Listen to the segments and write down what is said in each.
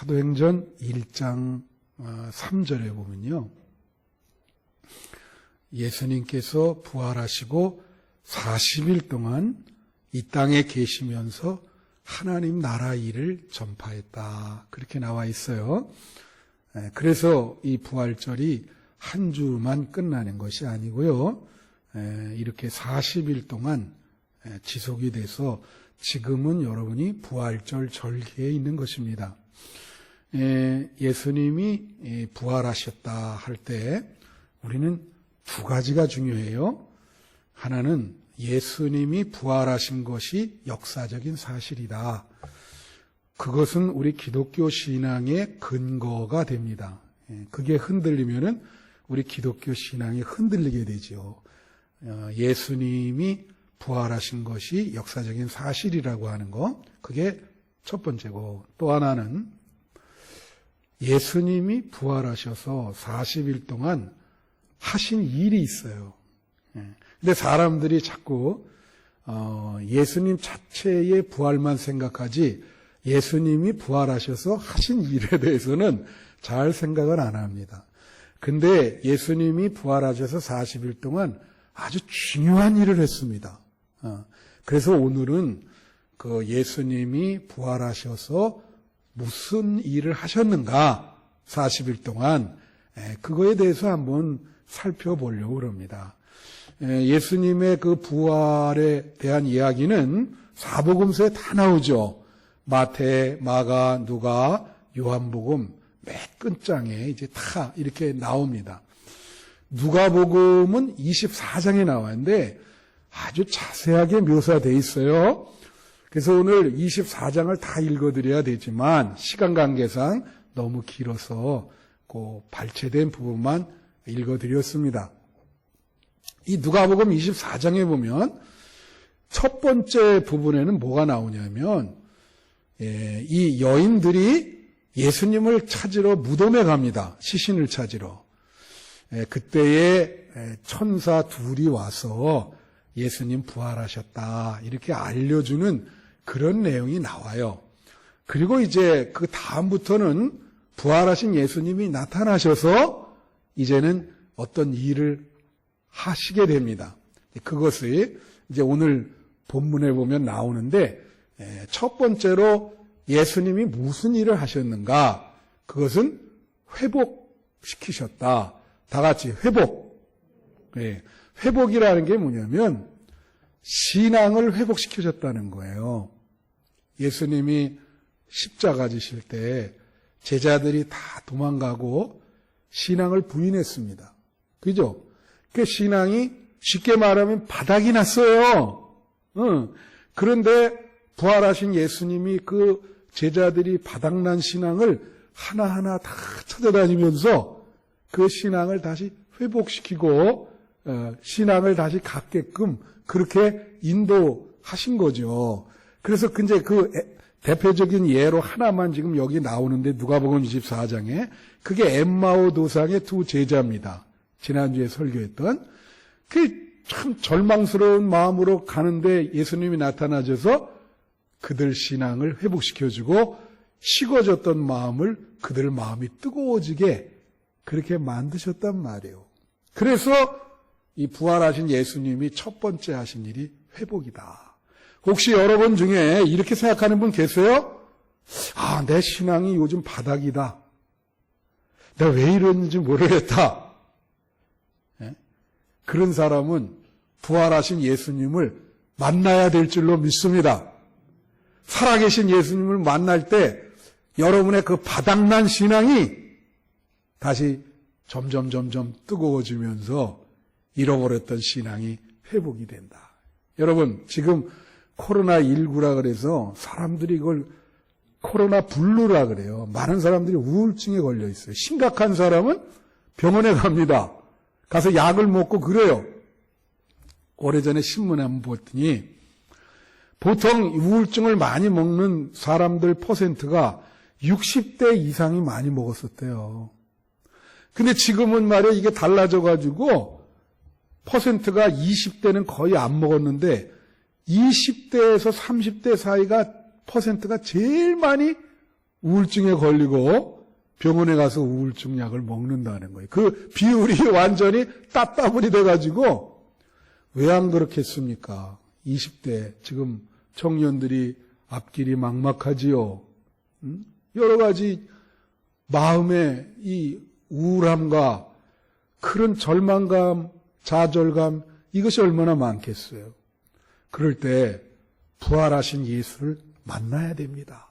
사도행전 1장 3절에 보면요. 예수님께서 부활하시고 40일 동안 이 땅에 계시면서 하나님 나라 일을 전파했다. 그렇게 나와 있어요. 그래서 이 부활절이 한 주만 끝나는 것이 아니고요. 이렇게 40일 동안 지속이 돼서 지금은 여러분이 부활절 절기에 있는 것입니다. 예수님이 부활하셨다 할 때 우리는 두 가지가 중요해요. 하나는 예수님이 부활하신 것이 역사적인 사실이다. 그것은 우리 기독교 신앙의 근거가 됩니다. 그게 흔들리면은 우리 기독교 신앙이 흔들리게 되죠. 예수님이 부활하신 것이 역사적인 사실이라고 하는 거, 그게 첫 번째고, 또 하나는 예수님이 부활하셔서 40일 동안 하신 일이 있어요. 근데 사람들이 자꾸 예수님 자체의 부활만 생각하지 예수님이 부활하셔서 하신 일에 대해서는 잘 생각을 안 합니다. 근데 예수님이 부활하셔서 40일 동안 아주 중요한 일을 했습니다. 그래서 오늘은 그 예수님이 부활하셔서 무슨 일을 하셨는가 40일 동안 그거에 대해서 한번 살펴보려고 그럽니다. 예수님의 그 부활에 대한 이야기는 사복음서에 다 나오죠. 마태, 마가, 누가, 요한복음 맨 끝장에 이제 다 이렇게 나옵니다. 누가복음은 24장에 나왔는데 아주 자세하게 묘사되어 있어요. 그래서 오늘 24장을 다 읽어드려야 되지만 시간 관계상 너무 길어서 그 발췌된 부분만 읽어드렸습니다. 이 누가복음 24장에 보면 첫 번째 부분에는 뭐가 나오냐면 이 여인들이 예수님을 찾으러 무덤에 갑니다. 시신을 찾으러. 그때에 천사 둘이 와서 예수님 부활하셨다 이렇게 알려주는 그런 내용이 나와요. 그리고 이제 그 다음부터는 부활하신 예수님이 나타나셔서 이제는 어떤 일을 하시게 됩니다. 그것이 이제 오늘 본문에 보면 나오는데 첫 번째로 예수님이 무슨 일을 하셨는가? 그것은 회복시키셨다. 다 같이 회복. 회복이라는 게 뭐냐면 신앙을 회복시키셨다는 거예요. 예수님이 십자가 지실 때 제자들이 다 도망가고 신앙을 부인했습니다. 그죠? 그 신앙이 쉽게 말하면 바닥이 났어요. 그런데 부활하신 예수님이 그 제자들이 바닥난 신앙을 하나하나 다 찾아다니면서 그 신앙을 다시 회복시키고 신앙을 다시 갖게끔 그렇게 인도하신 거죠. 그래서 이제 그 대표적인 예로 하나만 지금 여기 나오는데 누가복음 24장에 그게 엠마오 도상의 두 제자입니다. 지난주에 설교했던 그 참 절망스러운 마음으로 가는데 예수님이 나타나셔서 그들 신앙을 회복시켜주고 식어졌던 마음을 그들 마음이 뜨거워지게 그렇게 만드셨단 말이에요. 그래서 이 부활하신 예수님이 첫 번째 하신 일이 회복이다. 혹시 여러분 중에 이렇게 생각하는 분 계세요? 아, 내 신앙이 요즘 바닥이다. 내가 왜 이러는지 모르겠다. 그런 사람은 부활하신 예수님을 만나야 될 줄로 믿습니다. 살아계신 예수님을 만날 때 여러분의 그 바닥난 신앙이 다시 점점 뜨거워지면서 잃어버렸던 신앙이 회복이 된다. 여러분 지금 코로나19라 그래서 사람들이 이걸 코로나 블루라 그래요. 많은 사람들이 우울증에 걸려 있어요. 심각한 사람은 병원에 갑니다. 가서 약을 먹고 그래요. 오래전에 신문에 한번 봤더니 보통 우울증을 많이 먹는 사람들 퍼센트가 60대 이상이 많이 먹었었대요. 근데 지금은 말이야 이게 달라져가지고 퍼센트가 20대는 거의 안 먹었는데 20대에서 30대 사이가 퍼센트가 제일 많이 우울증에 걸리고 병원에 가서 우울증 약을 먹는다는 거예요. 그 비율이 완전히 따따블이 돼가지고 왜 안 그렇겠습니까? 20대 지금 청년들이 앞길이 막막하지요. 여러 가지 마음의 이 우울함과 그런 절망감, 좌절감 이것이 얼마나 많겠어요. 그럴 때 부활하신 예수를 만나야 됩니다.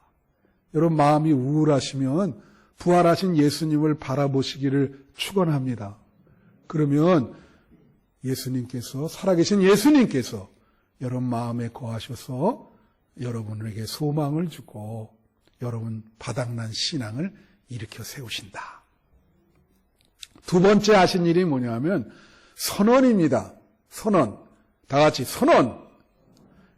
여러분 마음이 우울하시면 부활하신 예수님을 바라보시기를 축원합니다. 그러면 예수님께서 살아계신 예수님께서 여러분 마음에 거하셔서 여러분에게 소망을 주고 여러분 바닥난 신앙을 일으켜 세우신다. 두 번째 하신 일이 뭐냐면 선언입니다. 선언. 다 같이 선언.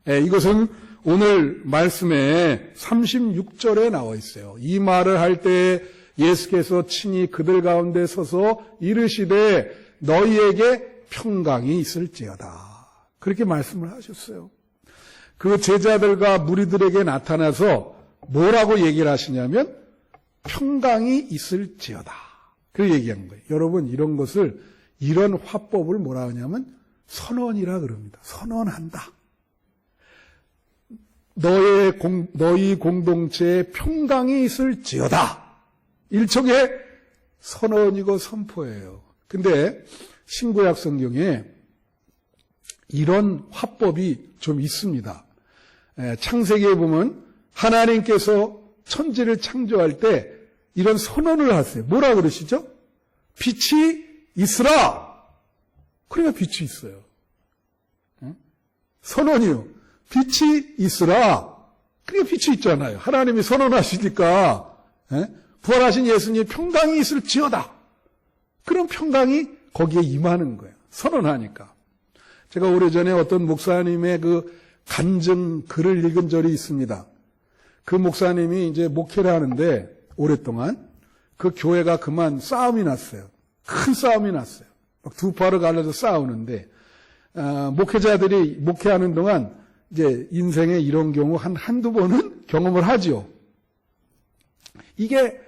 이것은 오늘 말씀에 36절에 나와 있어요. 이 말을 할 때 예수께서 친히 그들 가운데 서서 이르시되 너희에게 평강이 있을지어다. 그렇게 말씀을 하셨어요. 그 제자들과 무리들에게 나타나서 뭐라고 얘기를 하시냐면 평강이 있을지어다. 그 얘기한 거예요. 여러분 이런 것을 이런 화법을 뭐라 하냐면 선언이라 그럽니다. 선언한다. 너희 공동체에 평강이 있을지어다. 일종의 선언이고 선포예요. 근데 신구약 성경에 이런 화법이 좀 있습니다. 창세기에 보면 하나님께서 천지를 창조할 때 이런 선언을 하세요. 뭐라 그러시죠? 빛이 있으라. 그러니까 빛이 있어요. 선언이요. 빛이 있으라. 그러니까 빛이 있잖아요. 하나님이 선언하시니까 부활하신 예수님이 평강이 있을지어다. 그런 평강이 거기에 임하는 거예요. 선언하니까. 제가 오래전에 어떤 목사님의 그 간증 글을 읽은 적이 있습니다. 그 목사님이 이제 목회를 하는데 오랫동안 그 교회가 그만 싸움이 났어요. 큰 싸움이 났어요. 막 두 팔을 갈라서 싸우는데 목회자들이 목회하는 동안 이제 인생에 이런 경우 한두 번은 경험을 하지요. 이게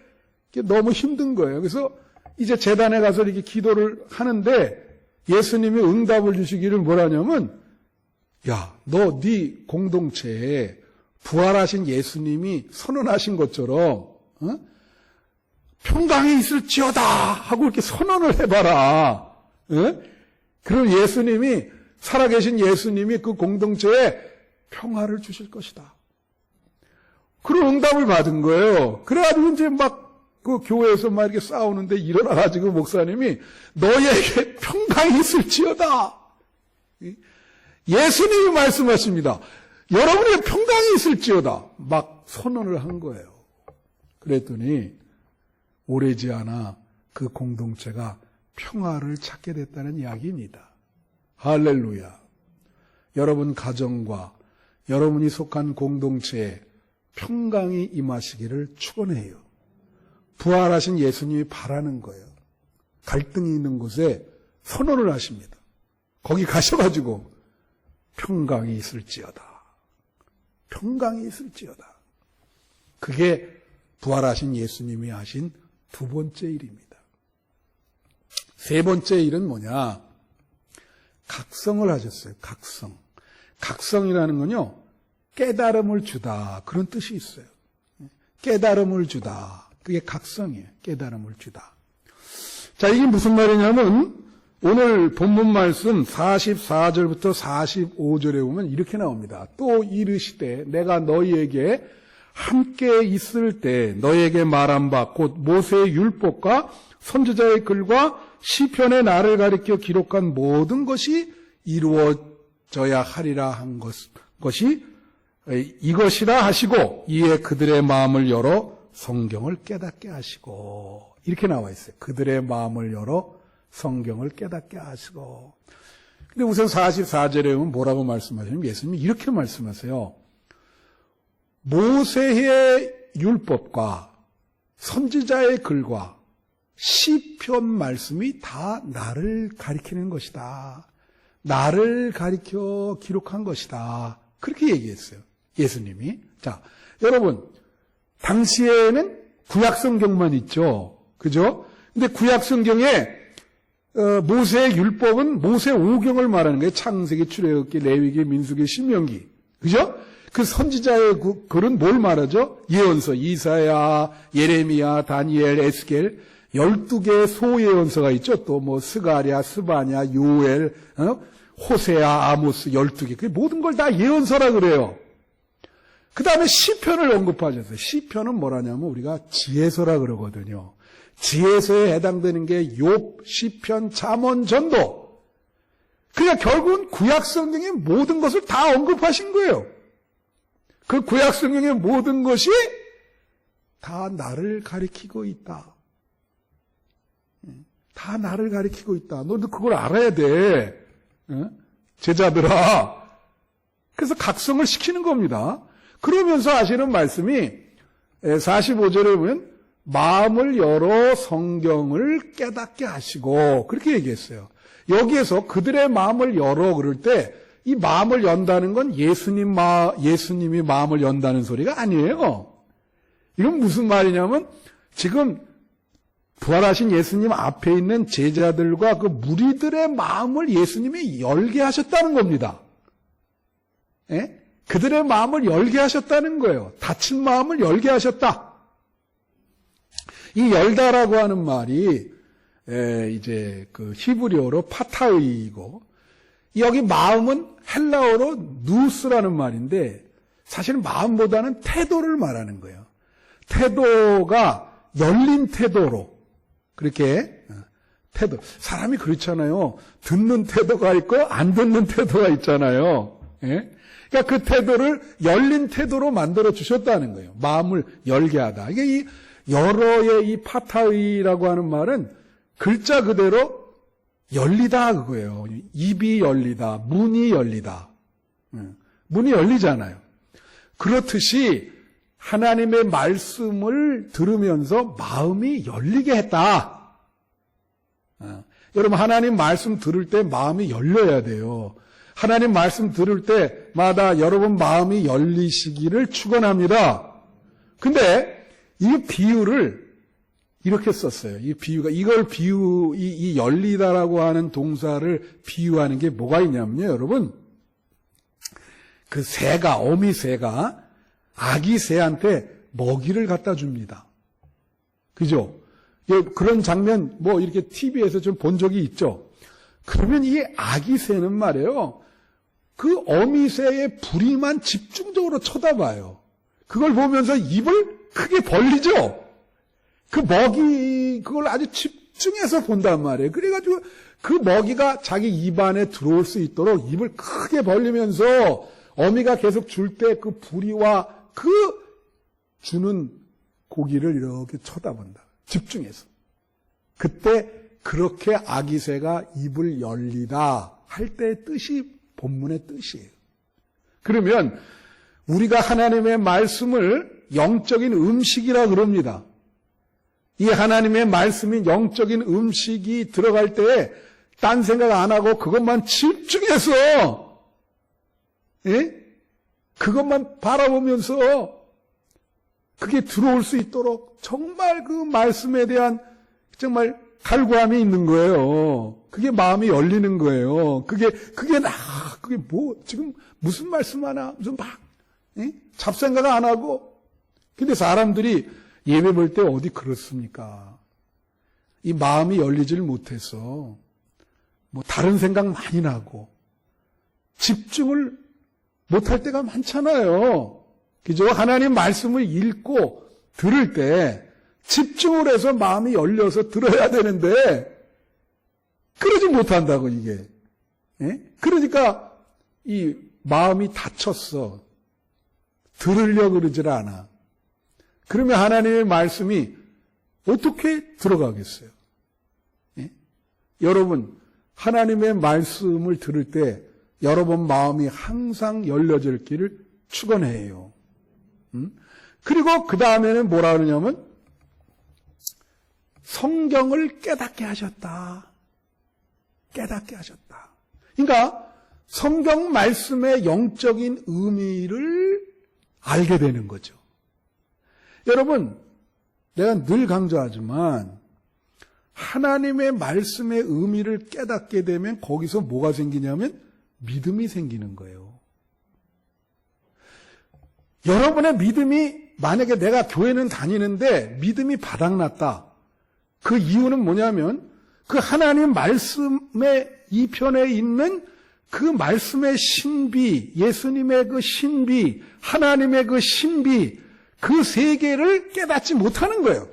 너무 힘든 거예요. 그래서 이제 제단에 가서 이렇게 기도를 하는데 예수님이 응답을 주시기를 뭐라냐면 야, 너 네 공동체에 부활하신 예수님이 선언하신 것처럼 평강이 있을지어다 하고 이렇게 선언을 해봐라. 그럼 예수님이 살아계신 예수님이 그 공동체에 평화를 주실 것이다. 그런 응답을 받은 거예요. 그래가지고 이제 막 그 교회에서 막 이렇게 싸우는데 일어나가지고 목사님이 너희에게 평강이 있을지어다. 예수님이 말씀하십니다. 여러분에게 평강이 있을지어다. 막 선언을 한 거예요. 그랬더니 오래지 않아 그 공동체가 평화를 찾게 됐다는 이야기입니다. 할렐루야. 여러분 가정과 여러분이 속한 공동체에 평강이 임하시기를 축원해요. 부활하신 예수님이 바라는 거예요. 갈등이 있는 곳에 선언을 하십니다. 거기 가셔가지고 평강이 있을지어다. 평강이 있을지어다. 그게 부활하신 예수님이 하신 두 번째 일입니다. 세 번째 일은 뭐냐? 각성을 하셨어요. 각성. 각성이라는 건요, 깨달음을 주다. 그런 뜻이 있어요. 깨달음을 주다. 그게 각성이에요. 깨달음을 주다. 자, 이게 무슨 말이냐면 오늘 본문 말씀 44절부터 45절에 보면 이렇게 나옵니다. 또 이르시되 내가 너희에게 함께 있을 때 너희에게 말한 바 곧 모세의 율법과 선지자의 글과 시편의 나를 가리켜 기록한 모든 것이 이루어져야 하리라 한 것이 이것이라 하시고 이에 그들의 마음을 열어 성경을 깨닫게 하시고 이렇게 나와 있어요. 그들의 마음을 열어 성경을 깨닫게 하시고. 근데 우선 44절에 보면 뭐라고 말씀하시냐면 예수님이 이렇게 말씀하세요. 모세의 율법과 선지자의 글과 시편 말씀이 다 나를 가리키는 것이다. 나를 가리켜 기록한 것이다. 그렇게 얘기했어요. 예수님이. 자, 여러분 당시에는 구약성경만 있죠. 그죠? 근데 구약성경에 모세의 율법은 모세 5경을 말하는 거예요. 창세기, 출애굽기, 레위기, 민수기, 신명기. 그죠? 그 선지자의 글은 뭘 말하죠? 예언서, 이사야, 예레미야, 다니엘, 에스겔 12개의 소예언서가 있죠. 또 뭐 스가랴, 스바냐, 요엘, 호세아, 아모스 12개. 그 모든 걸 다 예언서라 그래요. 그 다음에 시편을 언급하셨어요. 시편은 뭐라냐면 우리가 지혜서라 그러거든요. 지혜서에 해당되는 게 욥, 시편, 잠언, 전도. 그러니까 결국은 구약성경의 모든 것을 다 언급하신 거예요. 그 구약성경의 모든 것이 다 나를 가리키고 있다. 다 나를 가리키고 있다. 너도 그걸 알아야 돼. 제자들아. 그래서 각성을 시키는 겁니다. 그러면서 하시는 말씀이 45절에 보면 마음을 열어 성경을 깨닫게 하시고 그렇게 얘기했어요. 여기에서 그들의 마음을 열어 그럴 때 이 마음을 연다는 건 예수님이 마음을 연다는 소리가 아니에요. 이건 무슨 말이냐면 지금 부활하신 예수님 앞에 있는 제자들과 그 무리들의 마음을 예수님이 열게 하셨다는 겁니다. 예? 그들의 마음을 열게 하셨다는 거예요. 닫힌 마음을 열게 하셨다. 이 열다라고 하는 말이 이제 그 히브리어로 파타의이고 여기 마음은 헬라어로 누스라는 말인데 사실은 마음보다는 태도를 말하는 거예요. 태도가 열린 태도로 그렇게 태도. 사람이 그렇잖아요. 듣는 태도가 있고 안 듣는 태도가 있잖아요. 예? 그러니까 그 태도를 열린 태도로 만들어 주셨다는 거예요. 마음을 열게 하다. 이게 이 여러의 이 파타의라고 하는 말은 글자 그대로 열리다 그거예요. 입이 열리다, 문이 열리다. 문이 열리잖아요. 그렇듯이 하나님의 말씀을 들으면서 마음이 열리게 했다. 여러분 하나님 말씀 들을 때 마음이 열려야 돼요. 하나님 말씀 들을 때마다 여러분 마음이 열리시기를 축원합니다. 근데 이 비유를 이렇게 썼어요. 이 비유가 이걸 이 열리다라고 하는 동사를 비유하는 게 뭐가 있냐면요, 여러분. 그 새가 어미 새가 아기 새한테 먹이를 갖다 줍니다. 그죠? 그런 장면 뭐 이렇게 TV에서 좀 본 적이 있죠. 그러면 이 아기 새는 말이에요. 그 어미 새의 부리만 집중적으로 쳐다봐요. 그걸 보면서 입을 크게 벌리죠. 그 먹이 그걸 아주 집중해서 본단 말이에요. 그래가지고 그 먹이가 자기 입 안에 들어올 수 있도록 입을 크게 벌리면서 어미가 계속 줄 때 그 부리와 그 주는 고기를 이렇게 쳐다본다. 집중해서. 그때 그렇게 아기 새가 입을 열리다 할 때의 뜻이 본문의 뜻이에요. 그러면 우리가 하나님의 말씀을 영적인 음식이라 그럽니다. 이 하나님의 말씀이 영적인 음식이 들어갈 때에 딴 생각 안 하고 그것만 집중해서 그것만 바라보면서 그게 들어올 수 있도록 정말 그 말씀에 대한 정말 갈구함이 있는 거예요. 그게 마음이 열리는 거예요. 그게 뭐 지금 무슨 말씀 하나 무슨 막 잡생각 안 하고. 근데 사람들이 예배 볼 때 어디 그렇습니까? 이 마음이 열리질 못해서 뭐 다른 생각 많이 나고 집중을 못할 때가 많잖아요. 그죠? 하나님 말씀을 읽고 들을 때 집중을 해서 마음이 열려서 들어야 되는데 그러지 못한다고 이게. 그러니까 이 마음이 닫혔어. 들으려고 그러질 않아. 그러면 하나님의 말씀이 어떻게 들어가겠어요? 여러분, 하나님의 말씀을 들을 때 여러분 마음이 항상 열려져 있기를 축원해요. 그리고 그 다음에는 뭐라 그러냐면 성경을 깨닫게 하셨다. 깨닫게 하셨다. 그러니까 성경 말씀의 영적인 의미를 알게 되는 거죠. 여러분, 내가 늘 강조하지만 하나님의 말씀의 의미를 깨닫게 되면 거기서 뭐가 생기냐면 믿음이 생기는 거예요. 여러분의 믿음이 만약에 내가 교회는 다니는데 믿음이 바닥났다. 그 이유는 뭐냐면 그 하나님 말씀의 이 편에 있는 그 말씀의 신비, 예수님의 그 신비, 하나님의 그 신비, 그 세계를 깨닫지 못하는 거예요.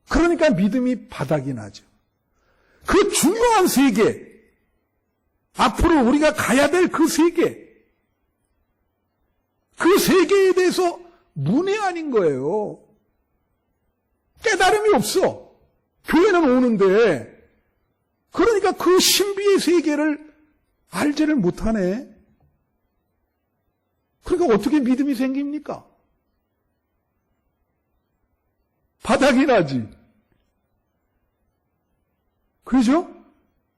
그러니까 믿음이 바닥이 나죠. 그 중요한 세계, 앞으로 우리가 가야 될 그 세계, 그 세계에 대해서 문외한인 거예요. 깨달음이 없어. 교회는 오는데, 그러니까 그 신비의 세계를 알지를 못하네. 그러니까 어떻게 믿음이 생깁니까? 바닥이 나지. 그렇죠?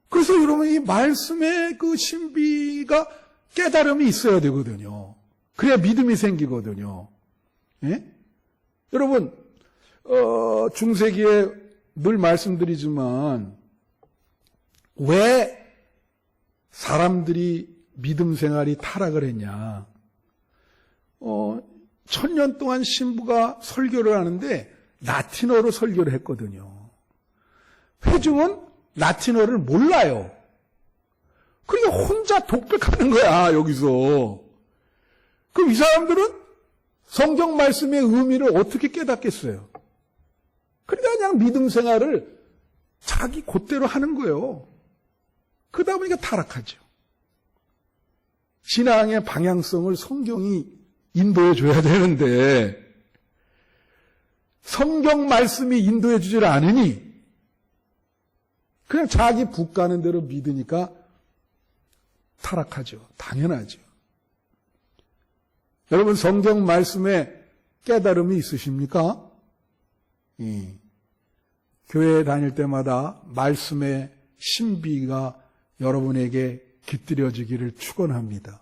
그래서 여러분 이 말씀의 그 신비가 깨달음이 있어야 되거든요. 그래야 믿음이 생기거든요. 예? 여러분 중세기에 늘 말씀드리지만 왜 사람들이 믿음 생활이 타락을 했냐? 1000년 동안 신부가 설교를 하는데 라틴어로 설교를 했거든요. 회중은 라틴어를 몰라요. 그러니까 혼자 독백하는 거야, 여기서. 그럼 이 사람들은 성경 말씀의 의미를 어떻게 깨닫겠어요? 그러니까 그냥 믿음 생활을 자기 곧대로 하는 거예요. 그러다 보니까 타락하죠. 신앙의 방향성을 성경이 인도해 줘야 되는데 성경 말씀이 인도해 주질 않으니 그냥 자기 북 가는 대로 믿으니까 타락하죠. 당연하죠. 여러분 성경 말씀에 깨달음이 있으십니까? 교회에 다닐 때마다 말씀의 신비가 여러분에게 깃들여지기를 축원합니다.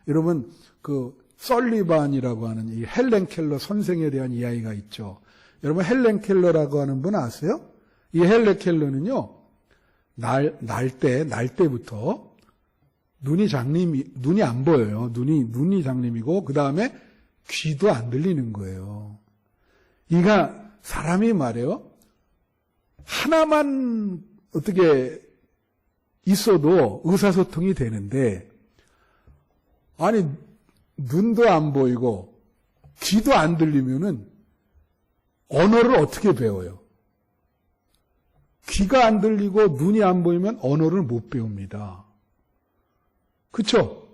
여러분 그 설리반이라고 하는 이 헬렌 켈러 선생에 대한 이야기가 있죠. 여러분 헬렌 켈러라고 하는 분 아세요? 이 헬렌 켈러는요. 날 때부터 눈이 안 보여요. 눈이 장님이고 그 다음에 귀도 안 들리는 거예요. 그러니까 사람이 말이에요. 하나만 어떻게 있어도 의사소통이 되는데 아니 눈도 안 보이고 귀도 안 들리면은 언어를 어떻게 배워요? 귀가 안 들리고 눈이 안 보이면 언어를 못 배웁니다. 그렇죠?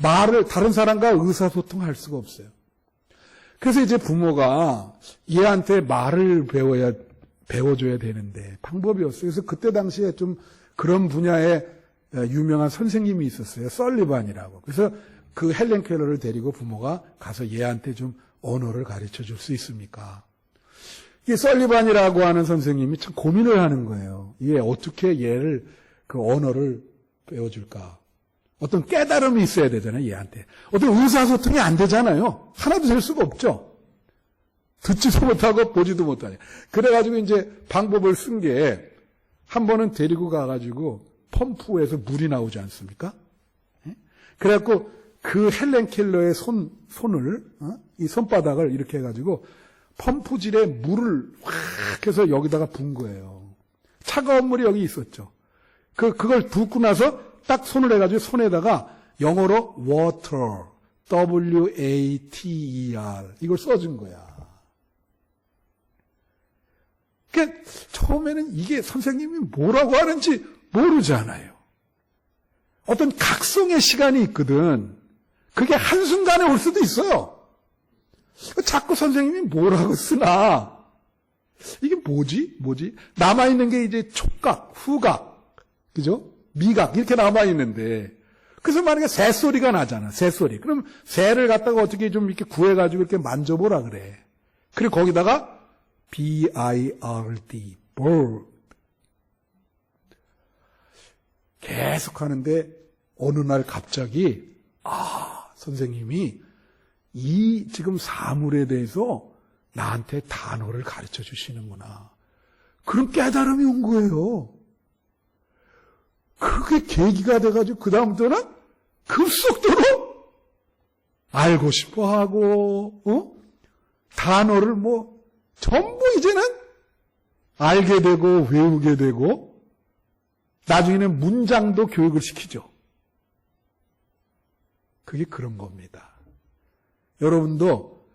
다른 사람과 의사소통할 수가 없어요. 그래서 이제 부모가 얘한테 말을 배워줘야 되는데 방법이 없어요. 그래서 그때 당시에 좀 그런 분야의 유명한 선생님이 있었어요. 설리반이라고. 그래서 그 헬렌 켈러를 데리고 부모가 가서 얘한테 좀 언어를 가르쳐 줄 수 있습니까? 이 설리반이라고 하는 선생님이 참 고민을 하는 거예요. 이게 어떻게 얘를 그 언어를 배워줄까? 어떤 깨달음이 있어야 되잖아요, 얘한테. 어떤 의사소통이 안 되잖아요. 하나도 될 수가 없죠. 듣지도 못하고 보지도 못하냐. 그래가지고 이제 방법을 쓴 게 한 번은 데리고 가가지고 펌프에서 물이 나오지 않습니까? 그래갖고 그 헬렌 켈러의 손을, 이 손바닥을 이렇게 해가지고 펌프질에 물을 확 해서 여기다가 분 거예요. 차가운 물이 여기 있었죠. 그걸 붓고 나서 딱 손을 해가지고 손에다가 영어로 water, W-A-T-E-R 이걸 써준 거야. 그러니까 처음에는 이게 선생님이 뭐라고 하는지 모르잖아요. 어떤 각성의 시간이 있거든. 그게 한순간에 올 수도 있어요. 자꾸 선생님이 뭐라고 쓰나. 이게 뭐지? 남아있는 게 이제 촉각, 후각, 그죠? 미각, 이렇게 남아있는데. 그래서 만약에 새소리가 나잖아, 새소리. 그럼 새를 갖다가 어떻게 좀 이렇게 구해가지고 이렇게 만져보라 그래. 그리고 거기다가 B-I-R-D, bird. 계속 하는데, 어느 날 갑자기, 선생님이 이 지금 사물에 대해서 나한테 단어를 가르쳐 주시는구나. 그런 깨달음이 온 거예요. 그게 계기가 돼가지고 그다음부터는 급속도로 알고 싶어하고 단어를 전부 이제는 알게 되고 외우게 되고 나중에는 문장도 교육을 시키죠. 그게 그런 겁니다. 여러분도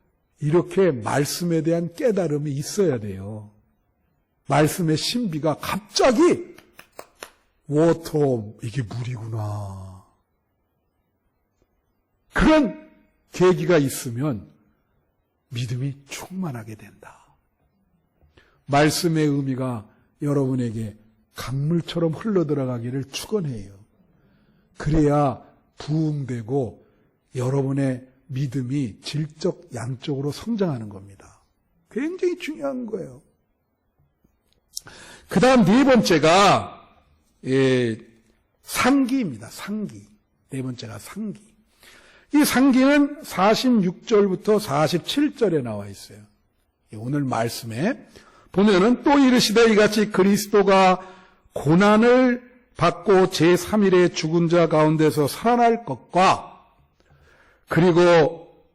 이렇게 말씀에 대한 깨달음이 있어야 돼요. 말씀의 신비가 갑자기 워터, 이게 물이구나. 그런 계기가 있으면 믿음이 충만하게 된다. 말씀의 의미가 여러분에게 강물처럼 흘러들어가기를 축원해요. 그래야 부흥되고 여러분의 믿음이 질적, 양적으로 성장하는 겁니다. 굉장히 중요한 거예요. 그 다음 네 번째가 상기입니다. 상기. 네 번째가 상기. 이 상기는 46절부터 47절에 나와 있어요. 오늘 말씀에 보면은 또 이르시되 이같이 그리스도가 고난을 받고 제3일에 죽은 자 가운데서 살아날 것과 그리고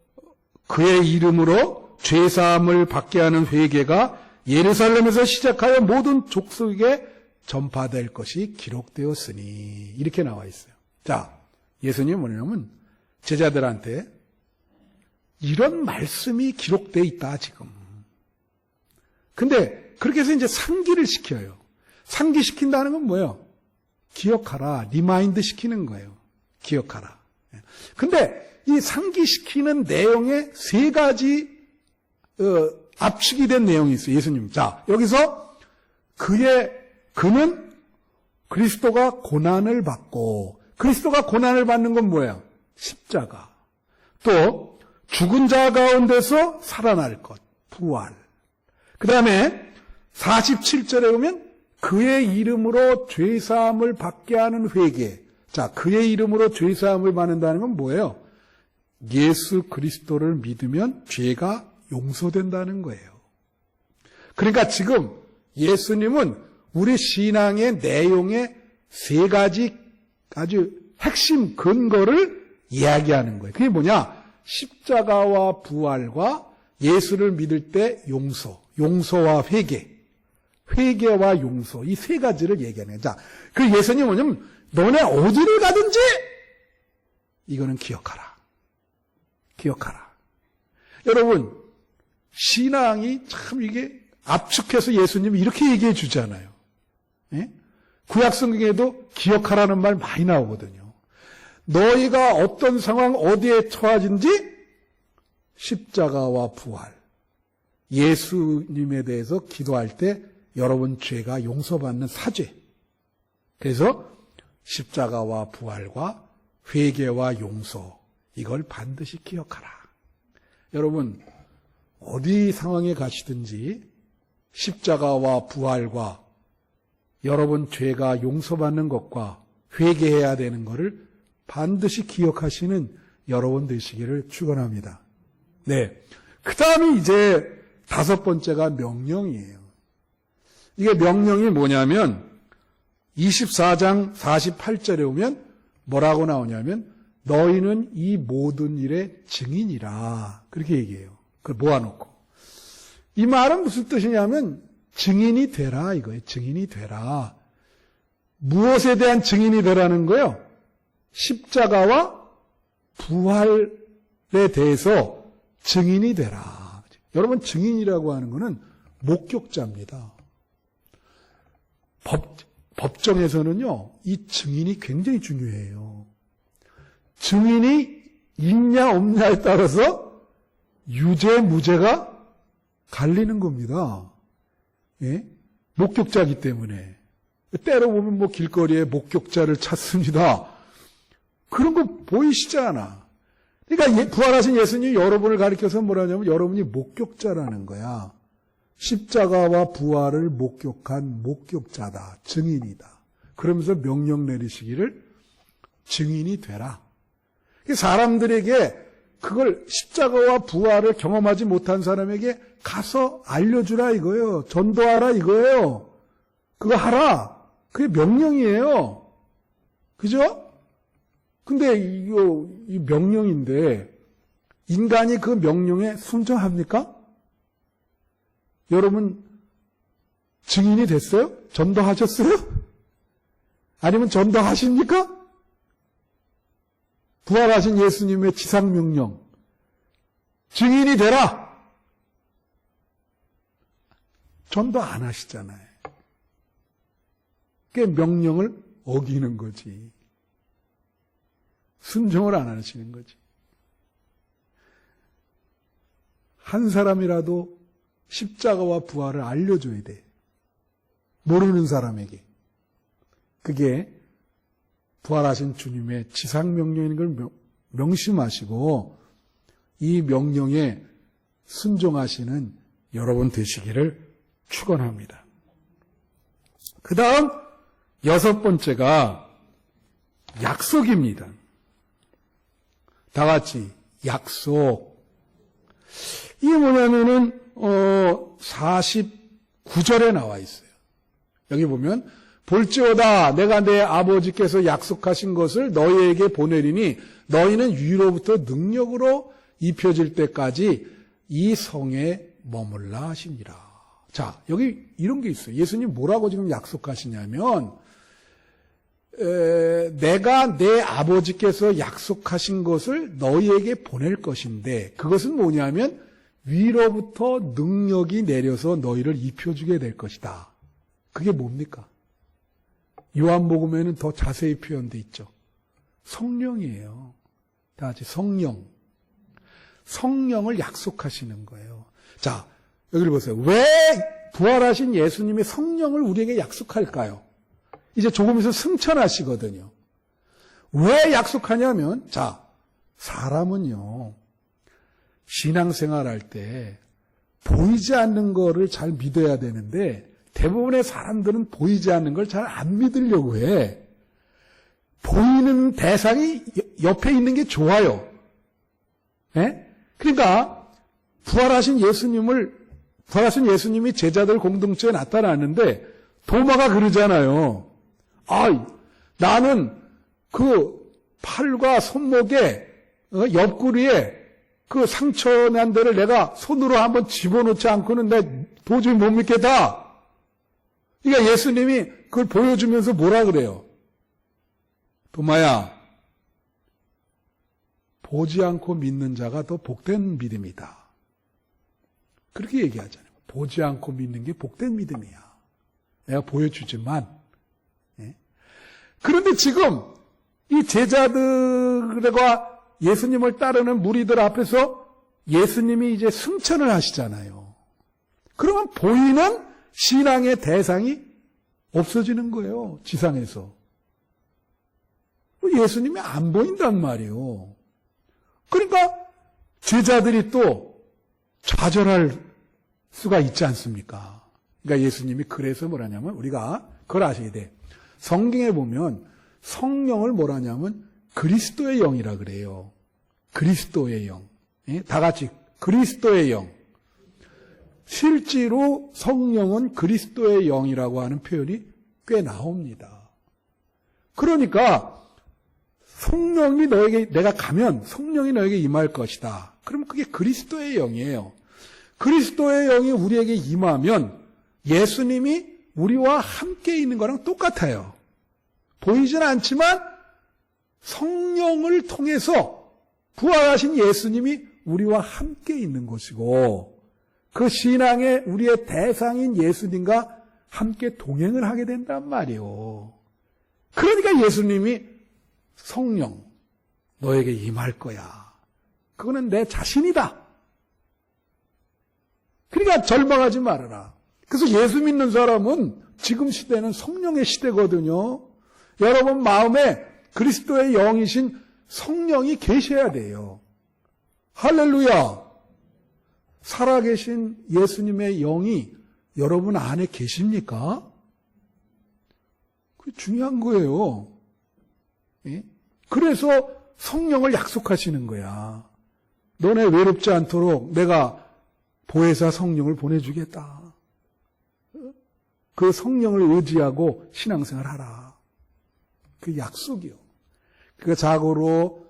그의 이름으로 죄사함을 받게 하는 회개가 예루살렘에서 시작하여 모든 족속에게 전파될 것이 기록되었으니 이렇게 나와 있어요. 자, 예수님은 뭐냐면 제자들한테 이런 말씀이 기록되어 있다 지금. 근데 그렇게 해서 이제 상기를 시켜요. 상기시킨다는 건 뭐예요? 기억하라, 리마인드 시키는 거예요. 기억하라. 근데 이 상기시키는 내용에 세 가지 압축이 된 내용이 있어요. 예수님. 자, 여기서 그는 그리스도가 고난을 받고, 그리스도가 고난을 받는 건 뭐예요? 십자가. 또 죽은 자 가운데서 살아날 것, 부활. 그 다음에 47절에 보면 그의 이름으로 죄사함을 받게 하는 회개. 자, 그의 이름으로 죄사함을 받는다는 건 뭐예요? 예수 그리스도를 믿으면 죄가 용서된다는 거예요. 그러니까 지금 예수님은 우리 신앙의 내용의 세 가지 아주 핵심 근거를 이야기하는 거예요. 그게 뭐냐? 십자가와 부활과 예수를 믿을 때 용서와 회개와 용서, 이 세 가지를 얘기하는 거예요. 자, 그 예수님은 뭐냐면 너네 어디를 가든지 이거는 기억하라. 여러분, 신앙이 참 이게 압축해서 예수님이 이렇게 얘기해 주잖아요. 예? 구약성경에도 기억하라는 말 많이 나오거든요. 너희가 어떤 상황 어디에 처하든지 십자가와 부활, 예수님에 대해서 기도할 때 여러분 죄가 용서받는 사죄. 그래서 십자가와 부활과 회개와 용서, 이걸 반드시 기억하라. 여러분, 어디 상황에 가시든지 십자가와 부활과 여러분 죄가 용서받는 것과 회개해야 되는 것을 반드시 기억하시는 여러분 되시기를 축원합니다. 네. 그 다음에 이제 다섯 번째가 명령이에요. 이게 명령이 뭐냐면 24장 48절에 오면 뭐라고 나오냐면 너희는 이 모든 일의 증인이라. 그렇게 얘기해요. 그걸 모아놓고. 이 말은 무슨 뜻이냐면 증인이 되라 이거예요. 증인이 되라. 무엇에 대한 증인이 되라는 거예요? 십자가와 부활에 대해서 증인이 되라. 여러분, 증인이라고 하는 것은 목격자입니다. 법정에서는요, 이 증인이 굉장히 중요해요. 증인이 있냐 없냐에 따라서 유죄, 무죄가 갈리는 겁니다. 예? 목격자이기 때문에. 때로 보면 뭐 길거리에 목격자를 찾습니다. 그런 거 보이시잖아. 그러니까 부활하신 예수님이 여러분을 가리켜서 뭐라냐면 여러분이 목격자라는 거야. 십자가와 부활을 목격한 목격자다. 증인이다. 그러면서 명령 내리시기를 증인이 되라. 사람들에게 그걸 십자가와 부활을 경험하지 못한 사람에게 가서 알려주라 이거예요. 전도하라 이거예요. 그거 하라. 그게 명령이에요. 그죠? 근데 이 명령인데 인간이 그 명령에 순종합니까? 여러분 증인이 됐어요? 전도하셨어요? 아니면 전도하십니까? 부활하신 예수님의 지상명령 증인이 되라. 전도 안 하시잖아요. 그게 명령을 어기는 거지. 순종을 안 하시는 거지. 한 사람이라도 십자가와 부활을 알려줘야 돼. 모르는 사람에게. 그게 부활하신 주님의 지상명령인 걸 명심하시고 이 명령에 순종하시는 여러분 되시기를 축원합니다. 그 다음 6번째가 약속입니다. 다 같이 약속. 이게 뭐냐면은 49절에 나와 있어요. 여기 보면 볼지어다 내가 내 아버지께서 약속하신 것을 너희에게 보내리니 너희는 위로부터 능력으로 입혀질 때까지 이 성에 머물라 하시니라. 자, 여기 이런 게 있어요. 예수님 뭐라고 지금 약속하시냐면 내가 내 아버지께서 약속하신 것을 너희에게 보낼 것인데 그것은 뭐냐면 위로부터 능력이 내려서 너희를 입혀주게 될 것이다. 그게 뭡니까? 요한복음에는 더 자세히 표현되어 있죠. 성령이에요. 다 같이 성령. 성령을 약속하시는 거예요. 자, 여기를 보세요. 왜 부활하신 예수님이 성령을 우리에게 약속할까요? 이제 조금 있으면 승천하시거든요. 왜 약속하냐면, 자, 사람은요, 신앙생활 할 때 보이지 않는 거를 잘 믿어야 되는데 대부분의 사람들은 보이지 않는 걸 잘 안 믿으려고 해. 보이는 대상이 옆에 있는 게 좋아요. 예? 그러니까 부활하신 예수님이 제자들 공동체에 나타났는데 도마가 그러잖아요. 나는 그 팔과 손목에 옆구리에 그 상처 난 데를 내가 손으로 한번 집어넣지 않고는 내 도저히 못 믿겠다. 그러니까 예수님이 그걸 보여주면서 뭐라 그래요? 도마야, 보지 않고 믿는 자가 더 복된 믿음이다. 그렇게 얘기하잖아요. 보지 않고 믿는 게 복된 믿음이야. 내가 보여주지만. 예? 그런데 지금 이 제자들과 예수님을 따르는 무리들 앞에서 예수님이 이제 승천을 하시잖아요. 그러면 보이는 신앙의 대상이 없어지는 거예요. 지상에서. 예수님이 안 보인단 말이에요. 그러니까 제자들이 또 좌절할 수가 있지 않습니까? 그러니까 예수님이 그래서 뭐라냐면 우리가 그걸 아셔야 돼. 성경에 보면 성령을 뭐라냐면 그리스도의 영이라 그래요. 그리스도의 영. 예? 다 같이 그리스도의 영. 실제로 성령은 그리스도의 영이라고 하는 표현이 꽤 나옵니다. 그러니까 성령이 너에게 내가 가면 성령이 너에게 임할 것이다. 그러면 그게 그리스도의 영이에요. 그리스도의 영이 우리에게 임하면 예수님이 우리와 함께 있는 거랑 똑같아요. 보이진 않지만 성령을 통해서 부활하신 예수님이 우리와 함께 있는 것이고 그 신앙의 우리의 대상인 예수님과 함께 동행을 하게 된단 말이에요. 그러니까 예수님이 성령 너에게 임할 거야. 그거는 내 자신이다. 그러니까 절망하지 말아라. 그래서 예수 믿는 사람은 지금 시대는 성령의 시대거든요. 여러분 마음에 그리스도의 영이신 성령이 계셔야 돼요. 할렐루야. 살아계신 예수님의 영이 여러분 안에 계십니까? 그게 중요한 거예요. 예? 그래서 성령을 약속하시는 거야. 너네 외롭지 않도록 내가 보혜사 성령을 보내주겠다. 그 성령을 의지하고 신앙생활 하라. 그 약속이요. 그러니까 자고로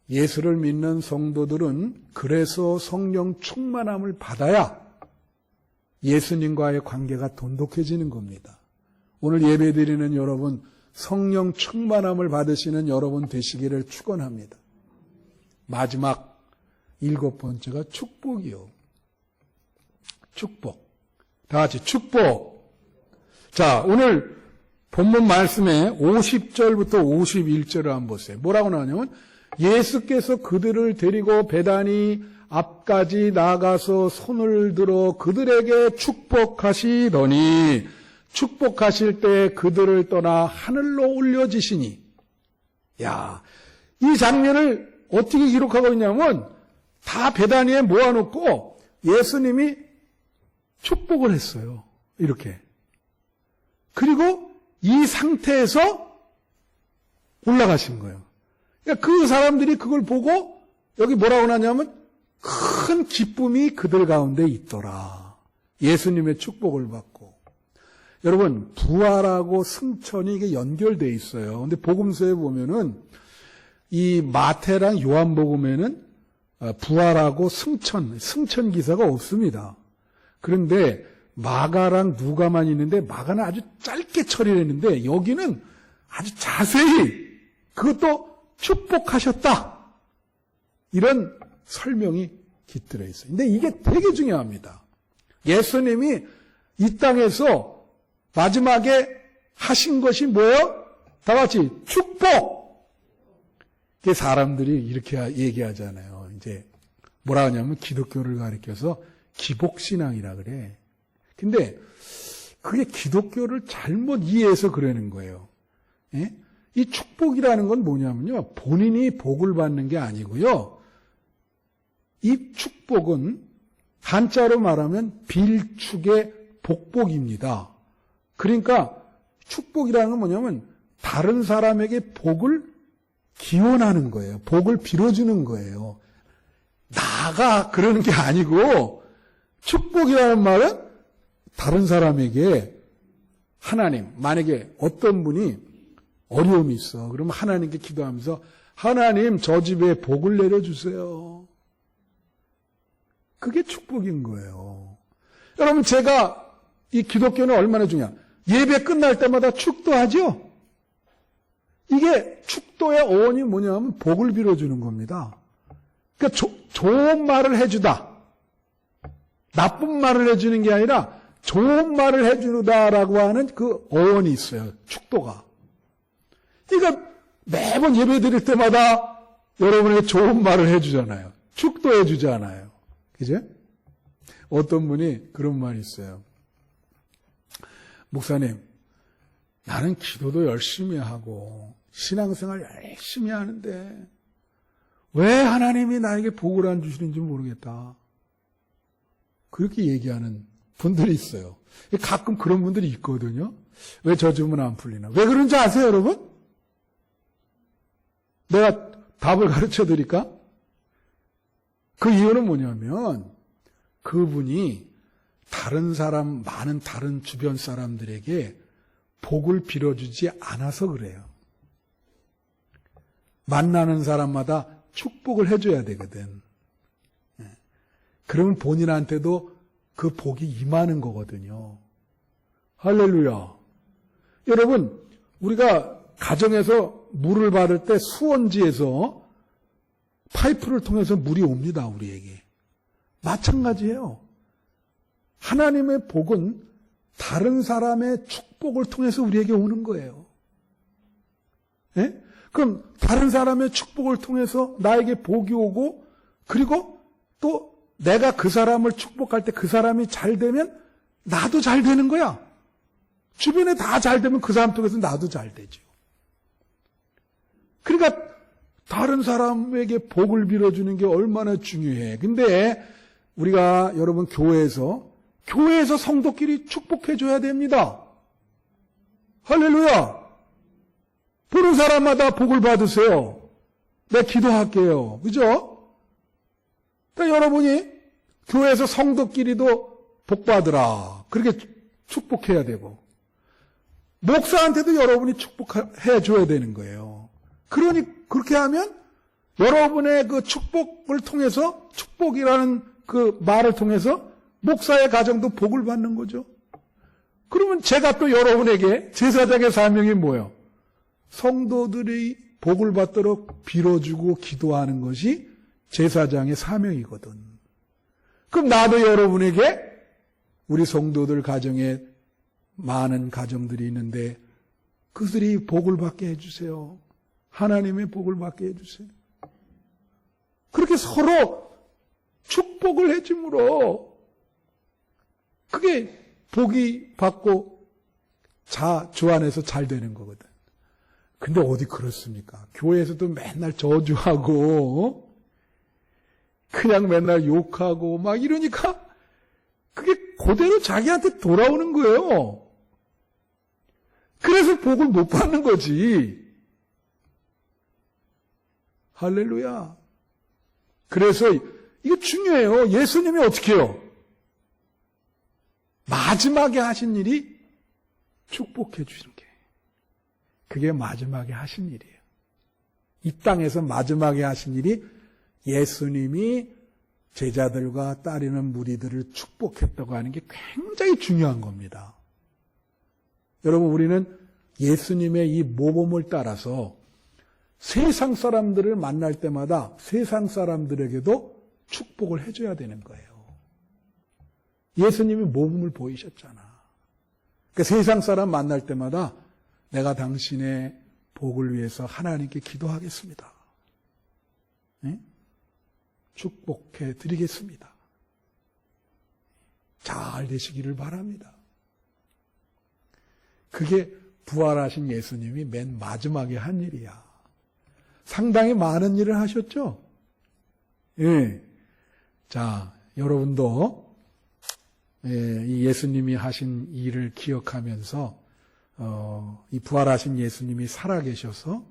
예수를 믿는 성도들은 그래서 성령 충만함을 받아야 예수님과의 관계가 돈독해지는 겁니다. 오늘 예배드리는 여러분, 성령 충만함을 받으시는 여러분 되시기를 축원합니다. 마지막 7번째가 축복이요. 축복. 다 같이 축복. 자, 오늘 본문 말씀에 50절부터 51절을 한번 보세요. 뭐라고 나오냐면 예수께서 그들을 데리고 베다니 앞까지 나가서 손을 들어 그들에게 축복하시더니 축복하실 때 그들을 떠나 하늘로 올려지시니. 야, 이 장면을 어떻게 기록하고 있냐면 다 베다니에 모아놓고 예수님이 축복을 했어요. 이렇게. 그리고 이 상태에서 올라가신 거예요. 그러니까 그 사람들이 그걸 보고 여기 뭐라고 나냐면 큰 기쁨이 그들 가운데 있더라. 예수님의 축복을 받고. 여러분, 부활하고 승천이 이게 연결되어 있어요. 근데 복음서에 보면은 이 마태랑 요한복음에는 부활하고 승천 기사가 없습니다. 그런데 마가랑 누가만 있는데 마가는 아주 짧게 처리를 했는데 여기는 아주 자세히 그것도 축복하셨다. 이런 설명이 깃들어 있어요. 근데 이게 되게 중요합니다. 예수님이 이 땅에서 마지막에 하신 것이 뭐예요? 다 같이 축복! 이게 사람들이 이렇게 얘기하잖아요. 이제 뭐라 하냐면 기독교를 가리켜서 기복신앙이라 그래. 근데 그게 기독교를 잘못 이해해서 그러는 거예요. 예? 이 축복이라는 건 뭐냐면요. 본인이 복을 받는 게 아니고요. 이 축복은 한자로 말하면 빌축의 복복입니다. 그러니까 축복이라는 건 뭐냐면 다른 사람에게 복을 기원하는 거예요. 복을 빌어주는 거예요. 나가 그러는 게 아니고 축복이라는 말은 다른 사람에게 하나님, 만약에 어떤 분이 어려움이 있어. 그러면 하나님께 기도하면서 하나님 저 집에 복을 내려주세요. 그게 축복인 거예요. 여러분 제가 이 기독교는 얼마나 중요한 예배 끝날 때마다 축도하죠? 이게 축도의 어원이 뭐냐면 복을 빌어주는 겁니다. 그러니까 좋은 말을 해주다. 나쁜 말을 해주는 게 아니라 좋은 말을 해주다라고 하는 그 어원이 있어요. 축도가. 그러니까 매번 예배 드릴 때마다 여러분에게 좋은 말을 해주잖아요. 축도해 주잖아요. 그죠? 어떤 분이 그런 말이 있어요. 목사님, 나는 기도도 열심히 하고 신앙생활 열심히 하는데 왜 하나님이 나에게 복을 안 주시는지 모르겠다. 그렇게 얘기하는 분들이 있어요. 가끔 그런 분들이 있거든요. 왜 저 주문 안 풀리나? 왜 그런지 아세요, 여러분? 내가 답을 가르쳐 드릴까? 그 이유는 뭐냐면 그분이 많은 다른 주변 사람들에게 복을 빌어주지 않아서 그래요. 만나는 사람마다 축복을 해줘야 되거든. 그러면 본인한테도 그 복이 임하는 거거든요. 할렐루야. 여러분, 우리가 가정에서 물을 받을 때 수원지에서 파이프를 통해서 물이 옵니다, 우리에게. 마찬가지예요. 하나님의 복은 다른 사람의 축복을 통해서 우리에게 오는 거예요. 예? 그럼 다른 사람의 축복을 통해서 나에게 복이 오고, 그리고 또 내가 그 사람을 축복할 때 그 사람이 잘 되면 나도 잘 되는 거야. 주변에 다 잘 되면 그 사람 통해서 나도 잘 되죠. 그러니까 다른 사람에게 복을 빌어주는 게 얼마나 중요해. 근데 우리가 여러분 교회에서 성도끼리 축복해줘야 됩니다. 할렐루야. 보는 사람마다 복을 받으세요. 내가 기도할게요. 그죠? 그러니까 여러분이 교회에서 성도끼리도 복받으라. 그렇게 축복해야 되고, 목사한테도 여러분이 축복해 줘야 되는 거예요. 그러니, 그렇게 하면 여러분의 그 축복을 통해서, 축복이라는 그 말을 통해서 목사의 가정도 복을 받는 거죠. 그러면 제가 또 여러분에게 제사장의 사명이 뭐예요? 성도들이 복을 받도록 빌어주고 기도하는 것이 제사장의 사명이거든. 그럼 나도 여러분에게 우리 성도들 가정에 많은 가정들이 있는데 그들이 복을 받게 해주세요. 하나님의 복을 받게 해주세요. 그렇게 서로 축복을 해줌으로 그게 복이 받고 주 안에서 잘 되는 거거든. 근데 어디 그렇습니까? 교회에서도 맨날 저주하고 그냥 맨날 욕하고 막 이러니까 그게 그대로 자기한테 돌아오는 거예요. 그래서 복을 못 받는 거지. 할렐루야. 그래서 이거 중요해요. 예수님이 어떻게 해요? 마지막에 하신 일이 축복해 주시는 게. 그게 마지막에 하신 일이에요. 이 땅에서 마지막에 하신 일이 예수님이 제자들과 따르는 무리들을 축복했다고 하는 게 굉장히 중요한 겁니다. 여러분, 우리는 예수님의 이 모범을 따라서 세상 사람들을 만날 때마다 세상 사람들에게도 축복을 해줘야 되는 거예요. 예수님이 모범을 보이셨잖아. 그러니까 세상 사람 만날 때마다 내가 당신의 복을 위해서 하나님께 기도하겠습니다. 네? 축복해 드리겠습니다. 잘 되시기를 바랍니다. 그게 부활하신 예수님이 맨 마지막에 한 일이야. 상당히 많은 일을 하셨죠? 예. 자, 여러분도 이 예수님이 하신 일을 기억하면서 이 부활하신 예수님이 살아계셔서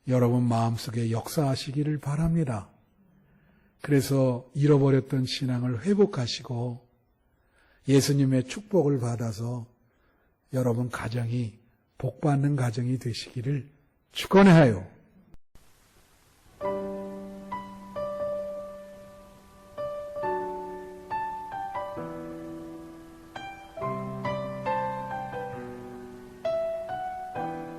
여러분 마음속에 역사하시기를 바랍니다. 그래서 잃어버렸던 신앙을 회복하시고 예수님의 축복을 받아서 여러분 가정이 복받는 가정이 되시기를 축원해요.